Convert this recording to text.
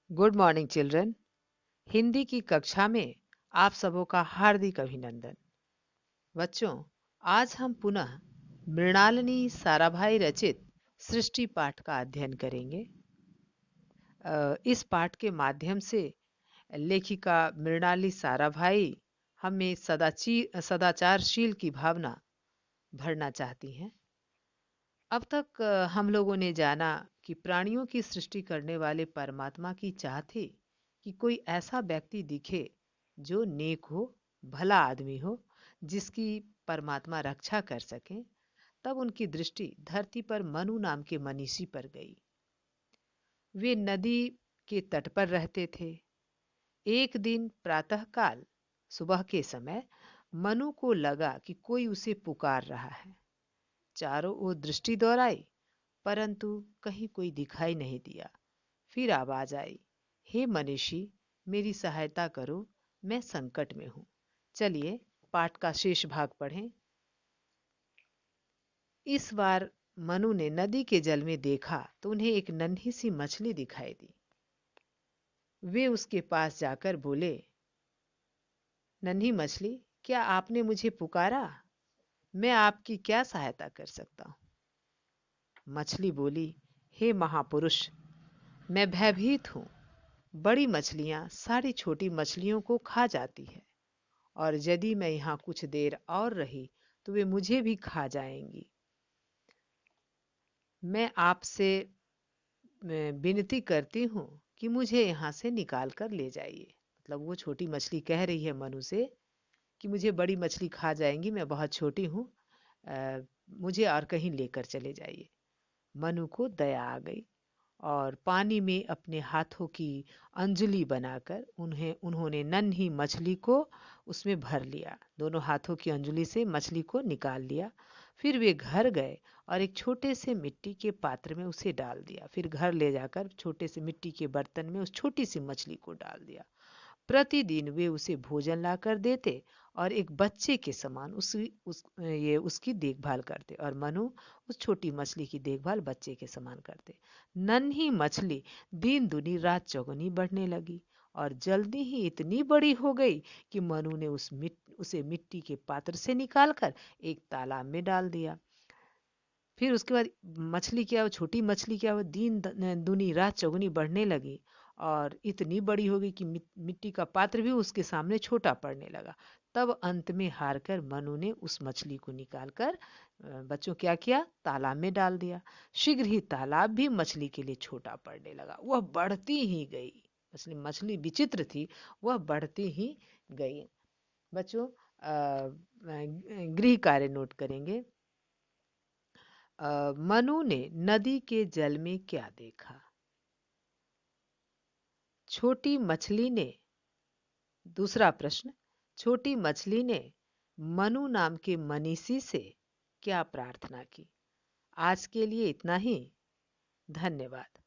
Good morning children. Hindi की कक्षा में आप सबों का हार्दिक अभिनंदन। बच्चों, आज हम पुनः मृणालिनी साराभाई रचित सृष्टि पाठ का अध्ययन करेंगे। इस पाठ के माध्यम से लेखिका मृणाली साराभाई हमें सदाचारशील की भावना भरना चाहती हैं। अब तक हम लोगों ने जाना कि प्राणियों की सृष्टि करने वाले परमात्मा की चाह थी कि कोई ऐसा व्यक्ति दिखे जो नेक हो, भला आदमी हो, जिसकी परमात्मा रक्षा कर सके। तब उनकी दृष्टि धरती पर मनु नाम के मनीषी पर गई। वे नदी के तट पर रहते थे। एक दिन प्रातःकाल सुबह के समय मनु को लगा कि कोई उसे पुकार रहा है। चारों ओर दृष्टि दौड़ाई, परंतु कहीं कोई दिखाई नहीं दिया। फिर आवाज आई, हे मनीषी, मेरी सहायता करो, मैं संकट में हूं। चलिए पाठ का शेष भाग पढ़ें। इस बार मनु ने नदी के जल में देखा तो उन्हें एक नन्ही सी मछली दिखाई दी। वे उसके पास जाकर बोले, नन्ही मछली, क्या आपने मुझे पुकारा? मैं आपकी क्या सहायता कर सकता हूं? मछली बोली, हे महापुरुष, मैं भयभीत हूं। बड़ी मछलियां सारी छोटी मछलियों को खा जाती है, और यदि मैं यहाँ कुछ देर और रही तो वे मुझे भी खा जाएंगी। मैं आपसे विनती करती हूँ कि मुझे यहाँ से निकाल कर ले जाइए। मतलब वो छोटी मछली कह रही है मनु से कि मुझे बड़ी मछली खा जाएंगी, मैं बहुत छोटी हूँ, मुझे और कहीं लेकर चले जाइए। मनु को दया आ गई और पानी में अपने हाथों की अंजलि बनाकर उन्होंने नन्ही मछली को उसमें भर लिया। दोनों हाथों की अंजलि से मछली को निकाल लिया। फिर वे घर गए और एक छोटे से मिट्टी के पात्र में उसे डाल दिया। फिर घर ले जाकर छोटे से मिट्टी के बर्तन में उस छोटी सी मछली को डाल दिया। प्रतिदिन वे उसे भोजन लाकर देते और एक बच्चे के समान उसकी देखभाल करते, और मनु उस छोटी मछली की देखभाल बच्चे के समान करते। नन्ही मछली दिन दुनी रात चौगुनी बढ़ने लगी और जल्दी ही इतनी बड़ी हो गई कि मनु ने उसे मिट्टी के पात्र से निकालकर एक तालाब में डाल दिया। फिर उसके बाद मछली क्या हुआ, छोटी मछली क्या हुआ, दिन दुनी रात चौगुनी बढ़ने लगी और इतनी बड़ी हो गई कि मिट्टी का पात्र भी उसके सामने छोटा पड़ने लगा। तब अंत में हार कर मनु ने उस मछली को निकालकर बच्चों क्या किया, तालाब में डाल दिया। शीघ्र ही तालाब भी मछली के लिए छोटा पड़ने लगा। वह बढ़ती ही गई। मछली विचित्र थी, वह बढ़ती ही गई। बच्चों, गृह कार्य नोट करेंगे। मनु ने नदी के जल में क्या देखा? छोटी मछली ने, दूसरा प्रश्न, छोटी मछली ने मनु नाम के मनीषी से क्या प्रार्थना की? आज के लिए इतना ही। धन्यवाद।